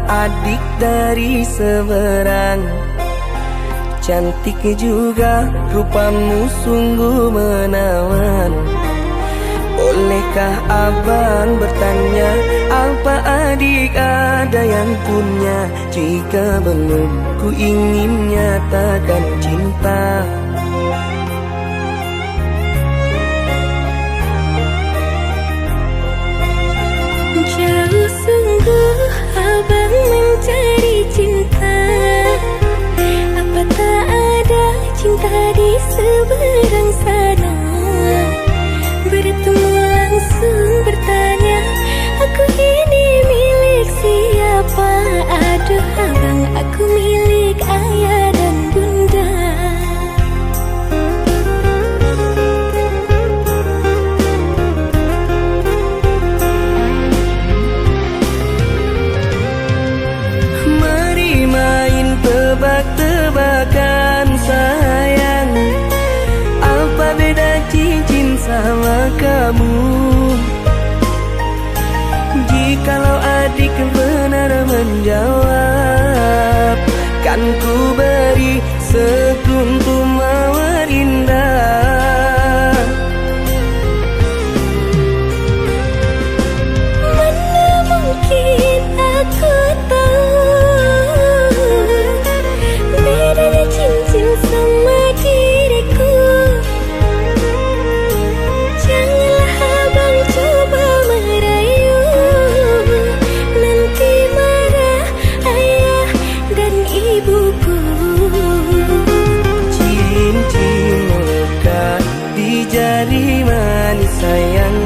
adik dari seberang. Cantik juga rupamu sungguh menawan. Bolehkah abang bertanya, apa adik ada yang punya? Jika belum, ku ingin nyatakan cinta. Jauh sungguh abang mencari cinta. Apa tak ada cinta di seberang sana? Bertemu langsung bertanya, aku ini milik siapa? Aduh abang, aku milik ayah dan bunda. Mari main tebak-tebakan sayang, apa beda cincin sama kamu? Jikalau adik benar menjawab, kan ku beri sekuntum mawar indah. Mana mungkin aku tahu bedanya cincin sama diriku. Janganlah abang coba merayu, nanti marah ayah dan ibuku. Cincin melekat di jari manis sayang,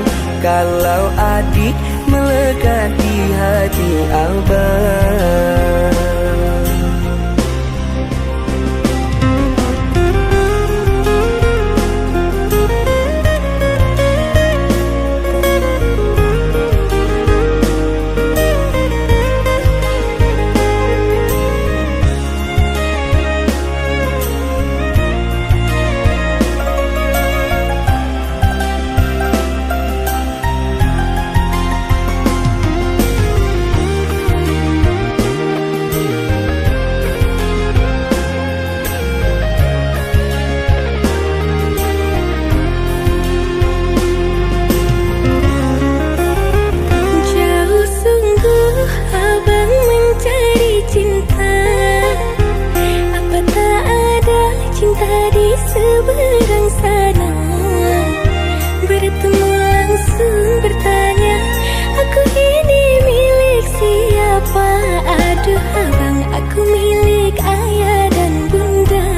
kalau adik melekat di hati abang. Jauh sungguh abang mencari cinta. Apa tak ada cinta di seberang sana? Bertemu langsung bertanya, aku ini milik siapa? Aduh abang, aku milik ayah dan bunda.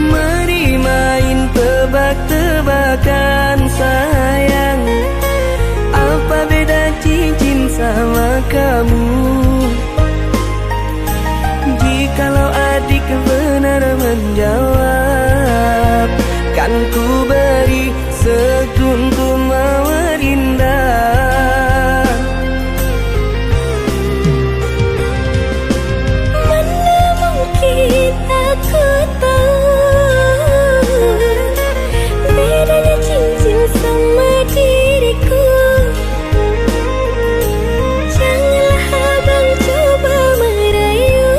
Mari main tebak-tebakan sayang, apa beda cincin sama kamu? Jikalau adik benar menjawab, kan ku beri sekuntum mawar indah. Mana mungkin aku tahu bedanya cincin sama diriku. Janganlah abang coba merayu,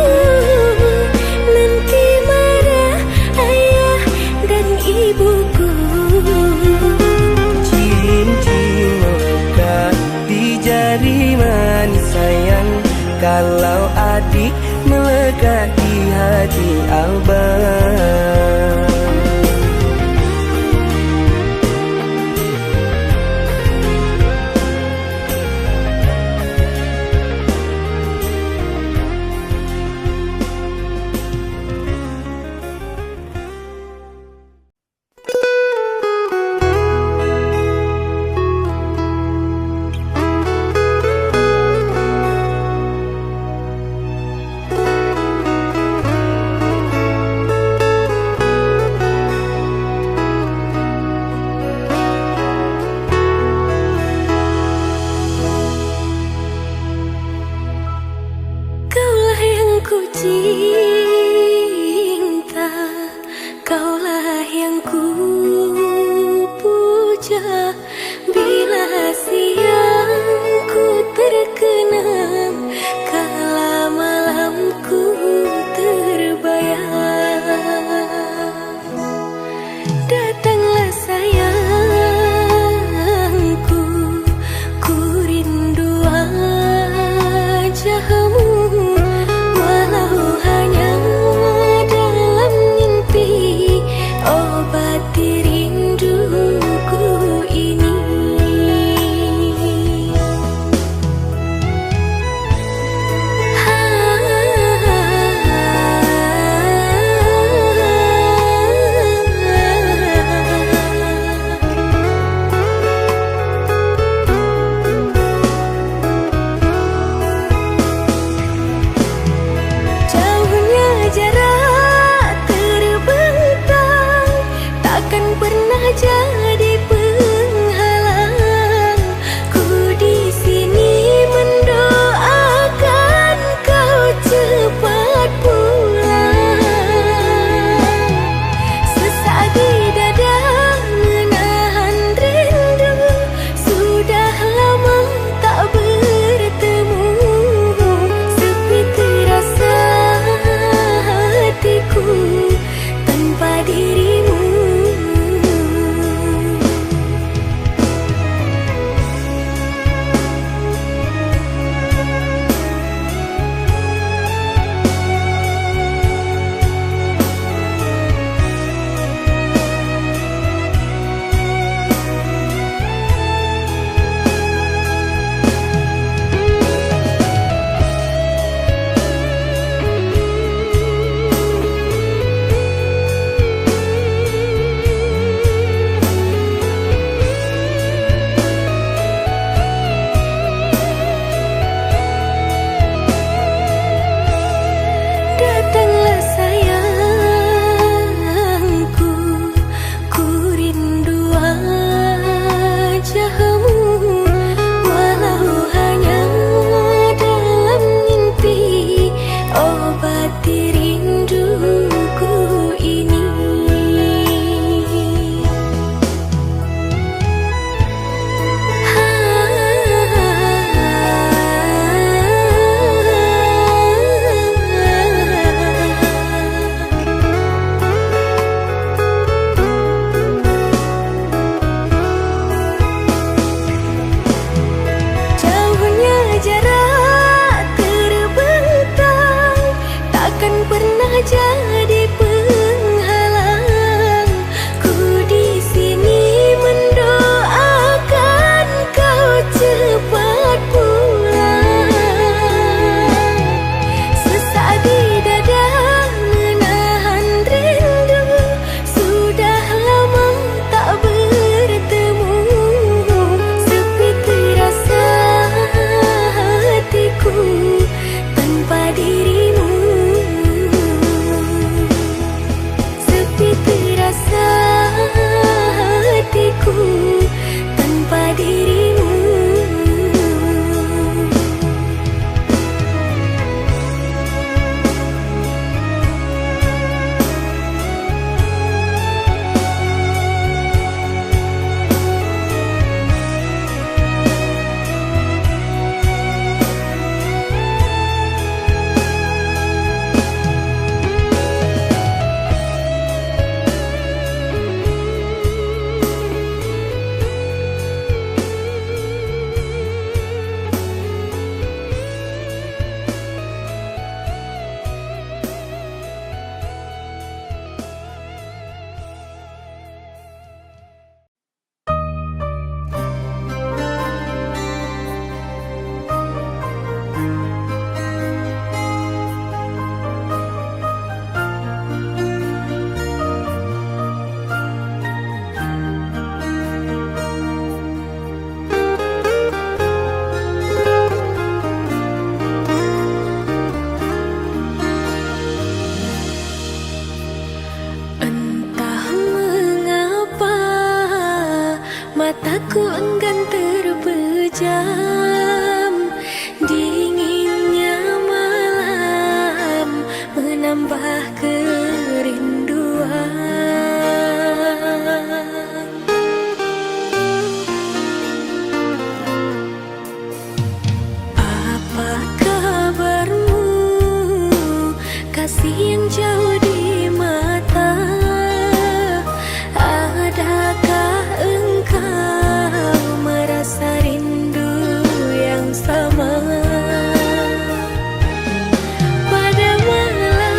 nanti marah ayah dan ibuku. Cincin melekat di jari manis sayang, kalau adik melekat di hati abang. Aku enggan terpejam, dinginnya malam menambah kerinduan. Apa kabarmu, kasih yang jauh di mata? Adakah engkau merasa rindu yang sama? Pada malam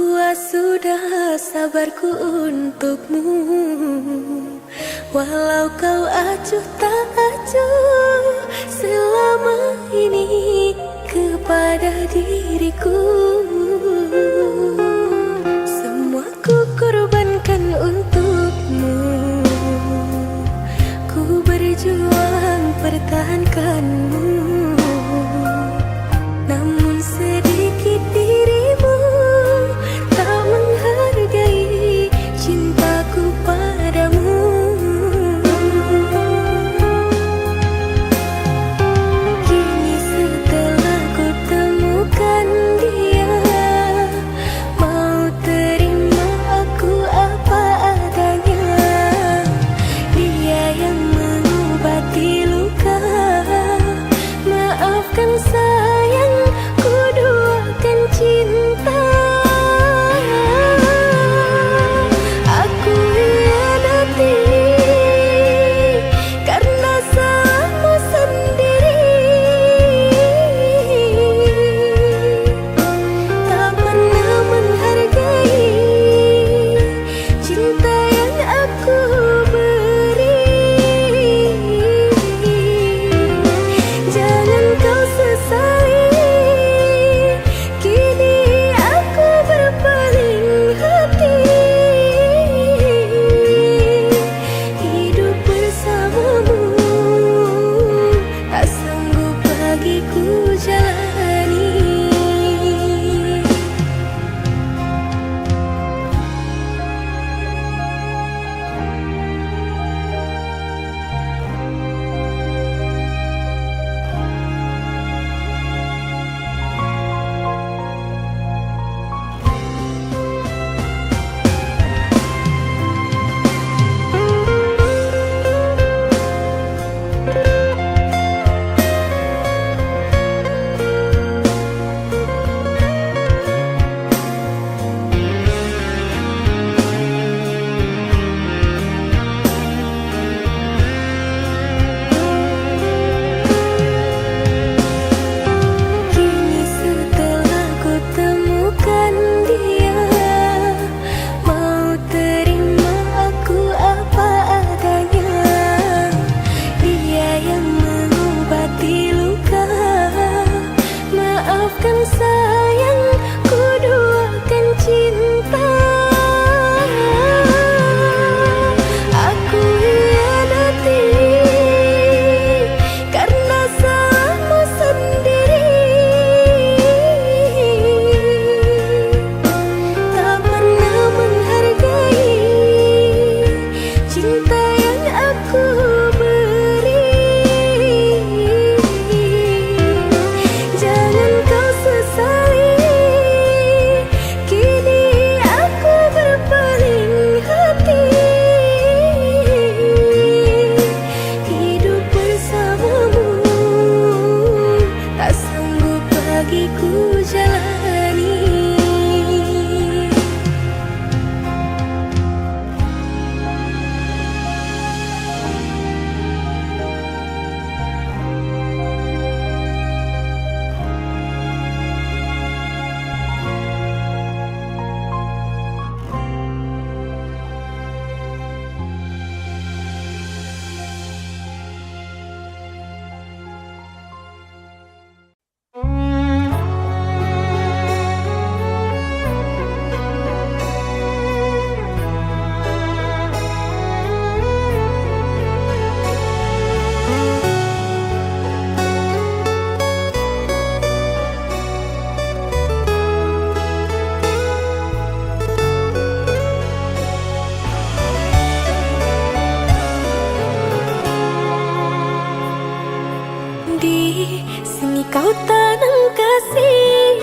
Puas sudah sabarku untukmu, walau kau acuh tak acuh selama ini kepada diriku. Semua ku korbankan untukmu, ku berjuang pertahankanmu. Namun sedikit dirimu tak menghargai cintaku padamu. Kini setelah ku temukan dia, mau terima aku apa adanya. Dia yang mengobati luka, maafkan sayang, ku duakan cinta. Aku hianati karena salahmu sendiri. Tak pernah menghargai cinta yang aku beri. Jangan kau sesali, kini aku berpaling hati. Hidup bersamamu tak sanggup bagiku jalani. Kini setelah ku temukan dia, mau terima aku apa adanya. Dia yang mengobati luka, maafkan sayang, ku duakan cinta. Aku hianati karena salahmu sendiri. Tak pernah menghargai cinta yang aku beri. Jangan kau sesali, kini aku berpaling hati. Hidup bersamamu tak sanggup bagiku jalani. Di sini kau tanam kasih,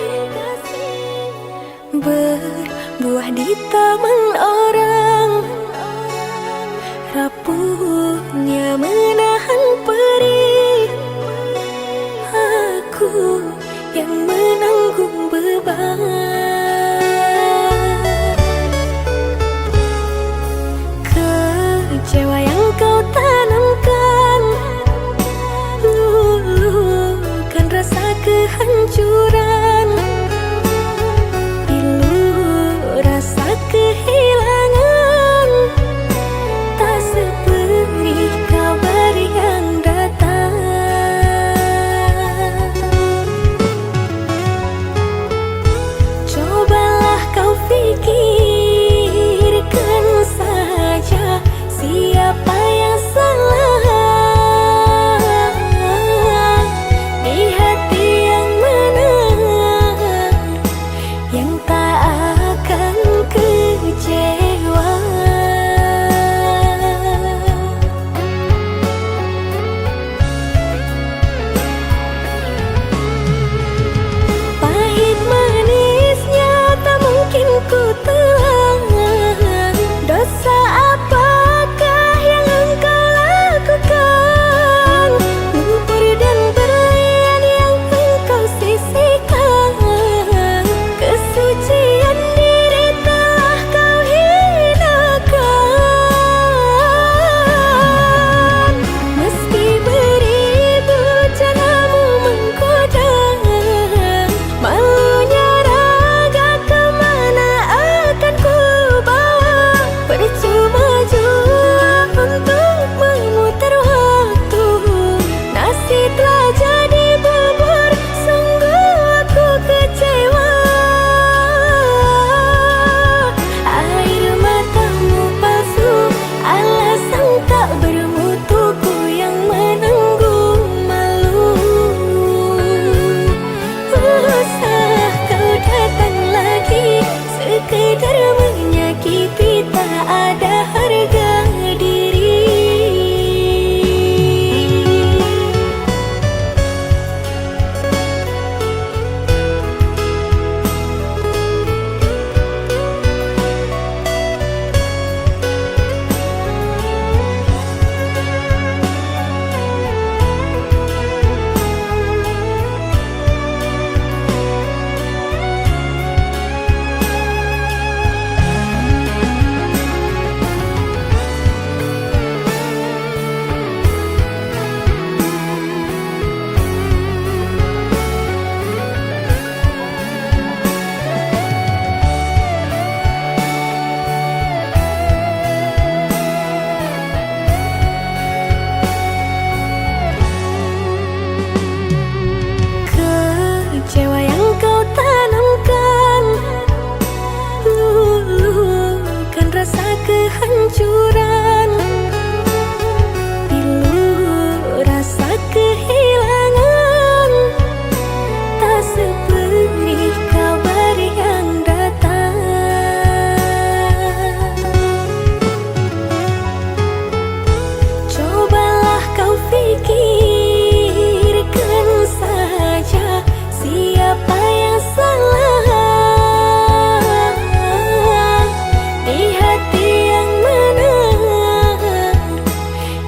berbuah di taman orang. Rapuhnya menahan perih, aku yang menanggung beban. Kecewa yang kau tanamkan, luluhkan rasa kehancuran. Pilu menyembuhkan rasa kehancuran. Pilu rasa kehilangan, tak seperti kabar yang datang. Cobalah kau fikirkan saja siapa yang salah. Di hati yang mana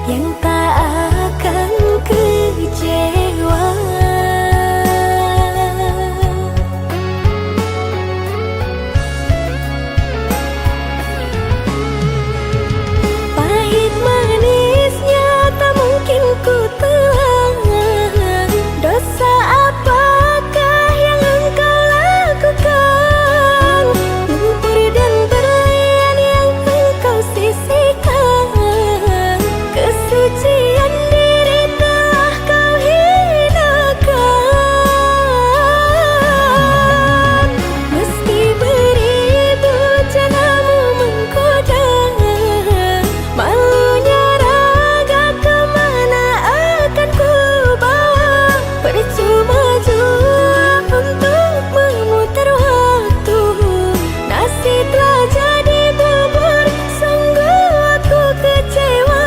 yang tak akan kecewa. Pahit manisnya tak mungkin ku telan. Dosa apakah yang engkau lakukan? Lumpur dan berlian yang engkau sisihkan. Kesucian diri telah kau hinakan. Meski beribu janamu menggoda, malunya raga kemana akan ku bawa? Percuma jua untuk memutar waktu. Nasi telah jadi bubur, sungguh aku kecewa.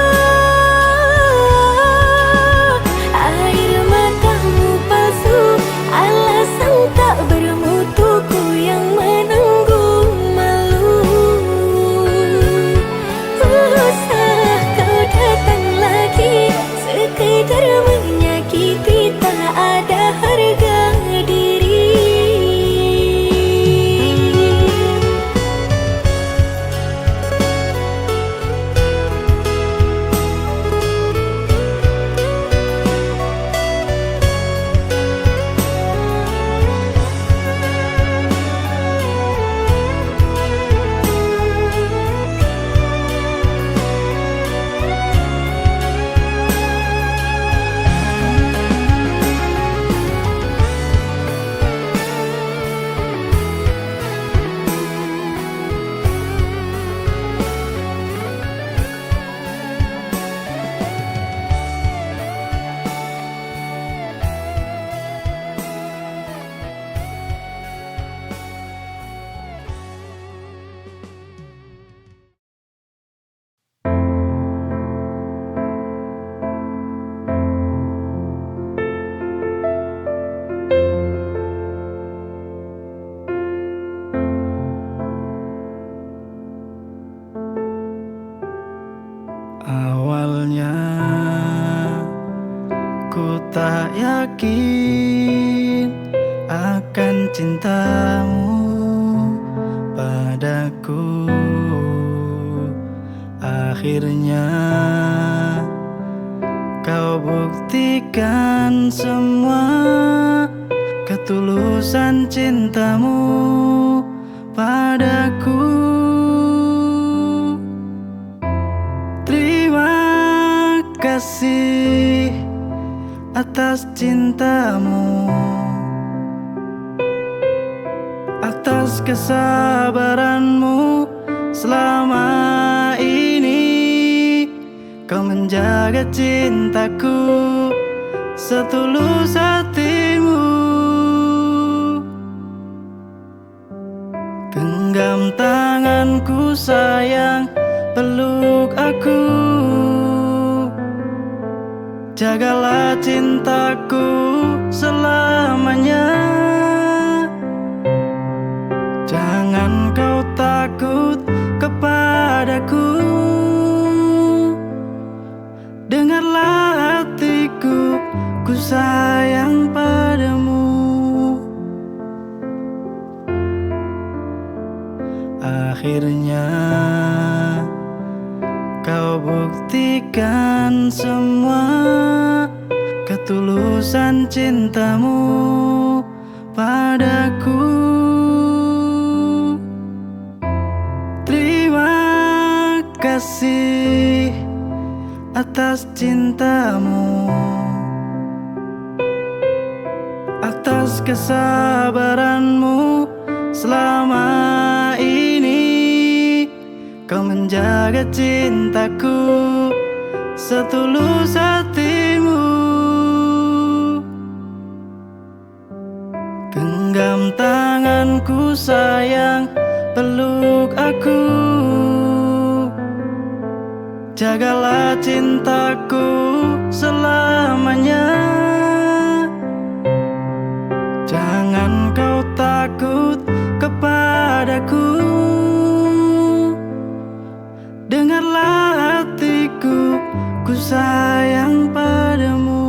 Air matamu palsu, alasan tak bermutuku yang menanggung malu. Usah kau datang lagi, sekedar menyakiti, tak ada harga diri. Awalnya ku tak yakin akan cintamu padaku. Akhirnya kau buktikan semua ketulusan cintamu padaku. Terima kasih atas cintamu, atas kesabaranmu selama ini. Kau menjaga cintaku setulus hatimu. Genggam tanganku sayang, peluk aku. Jagalah cintaku selamanya. Jangan kau takut kepadaku. Dengarlah hatiku, ku sayang padamu. Akhirnya kau buktikan semua ketulusan cintamu padaku. Terima kasih atas cintamu, atas kesabaranmu selama ini. sebagai cintaku setulus hatimu. Genggam tanganku sayang, peluk aku. Jagalah cintaku selamanya. Jangan kau takut kepadaku. Dengarlah hatiku, ku sayang padamu.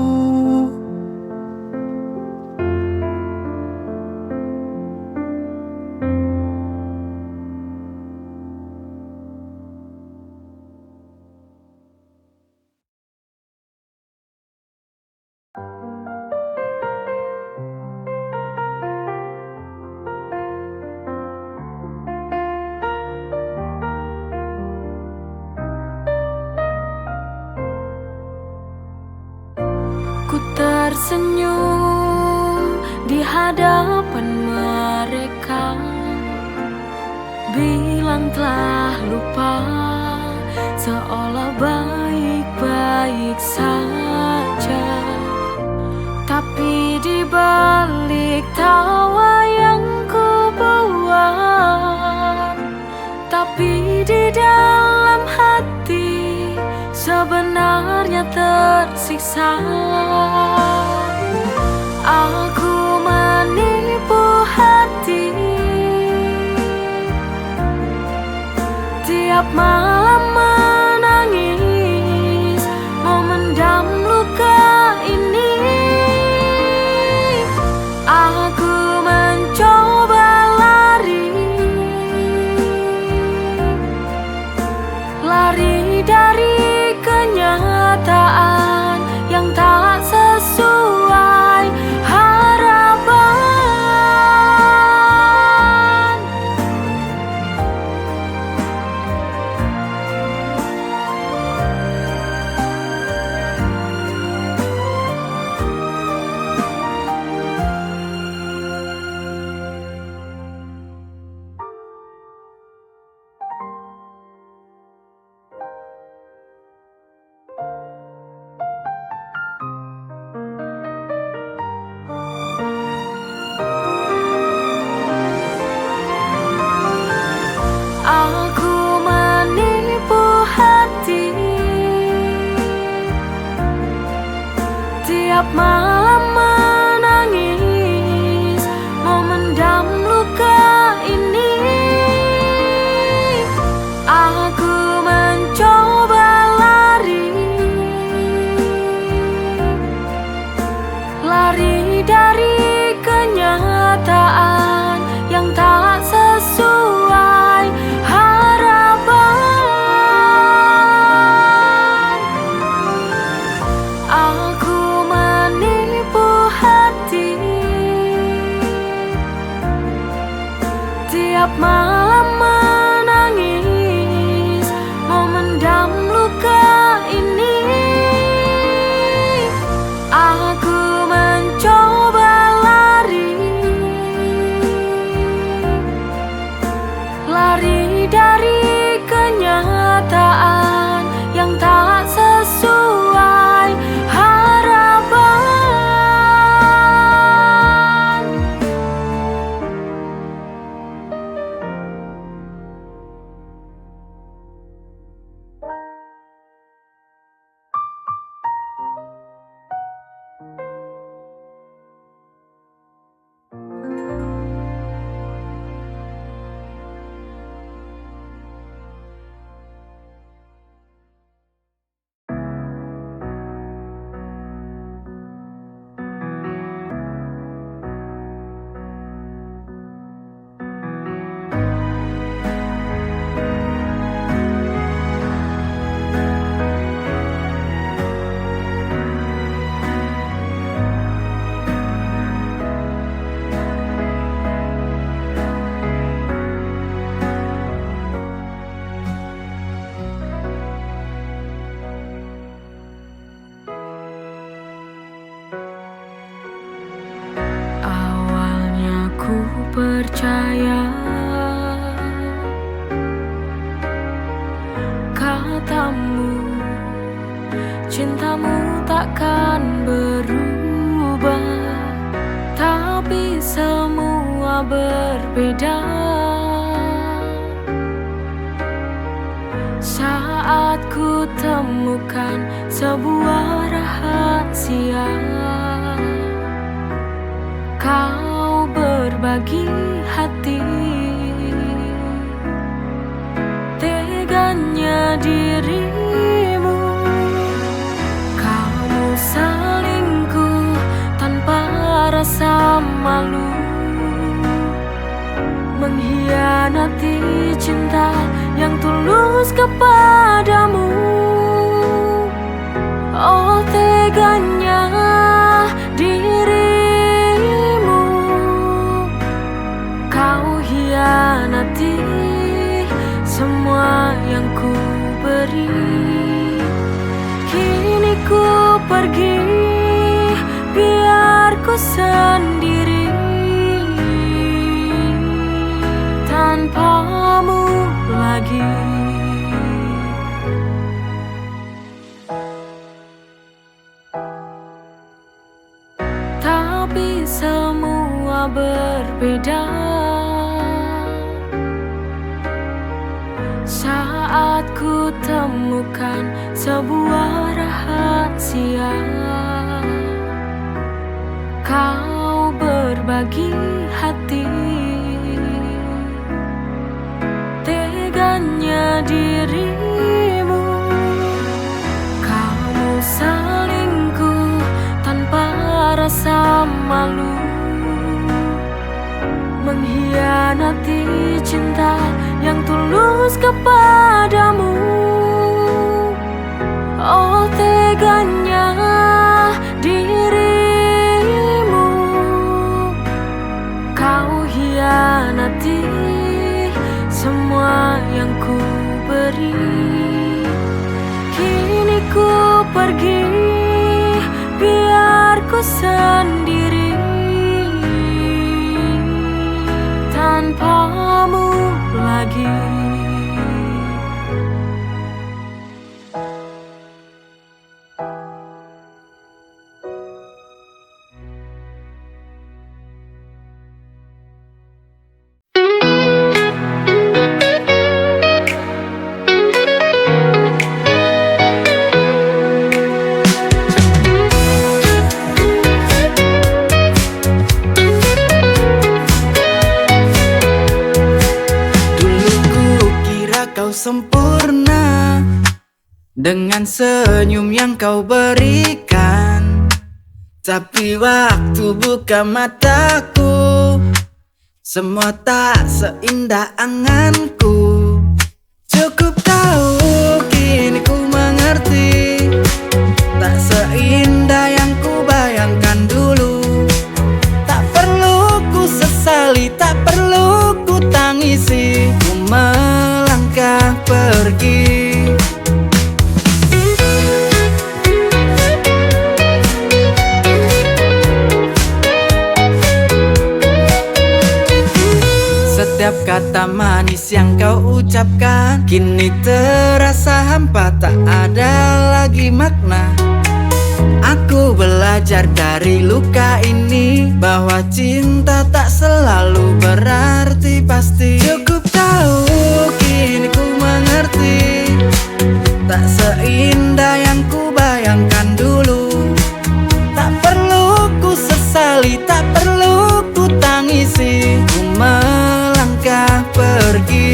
Ku tersenyum di hadapan mereka, bilang telah lupa, seolah baik-baik saja. Tapi di balik tawa yang ku buat, tapi di dalam hati sebenarnya tersiksa. Aku menipu hati, tiap malam menangis, memendam luka ini. Aku mencoba lari dari kenyataan yang tak sesuai harapan. Aku menipu hati, tiap malam menangis, memendam luka ini. Aku mencoba lari dari kenyataan yang tak sesuai harapan. Aku menipu hati, tiap malam menangis, memendam luka ini. Aku mencoba lari dari kenyataan yang tak sesuai harapan. percaya Saat ku temukan sebuah rahasia, kau berbagi hati. Teganya dirimu, kamu selingkuh tanpa rasa malu, mengkhianati cinta yang tulus kepadamu. Oh teganya dirimu, kau hianati semua yang ku beri. Kini ku pergi, biar ku sendiri tanpamu lagi. Tapi semua berbeda saat ku temukan sebuah rahasia, kau berbagi hati. Teganya dirimu, kamu selingkuh tanpa rasa malu, mengkhianati cinta yang tulus kepadamu. Oh teganya dirimu, kau hianati semua yang ku beri. Kini ku pergi, biar ku sendiri tanpamu lagi. Sempurna dengan senyum yang kau berikan, tapi waktu buka mataku, semua tak seindah anganku. Cukup tahu kini ku mengerti, tak seindah yang ku bayangkan dulu. Tak perlu ku sesali, tak perlu ku tangisi, ku melangkah pergi. Setiap kata manis yang kau ucapkan kini terasa hampa, tak ada lagi makna. Aku belajar dari luka ini bahwa cinta tak selalu berarti pasti. Cukup tahu kini ku mengerti, tak seindah yang ku bayangkan dulu. Tak perlu ku sesali, tak perlu ku tangisi, ku melangkah pergi.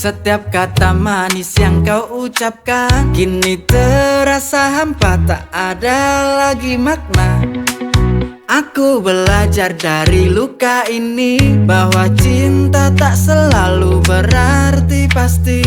Setiap kata manis yang kau ucapkan kini terasa hampa, tak ada lagi makna. Aku belajar dari luka ini bahwa cinta tak selalu berarti pasti.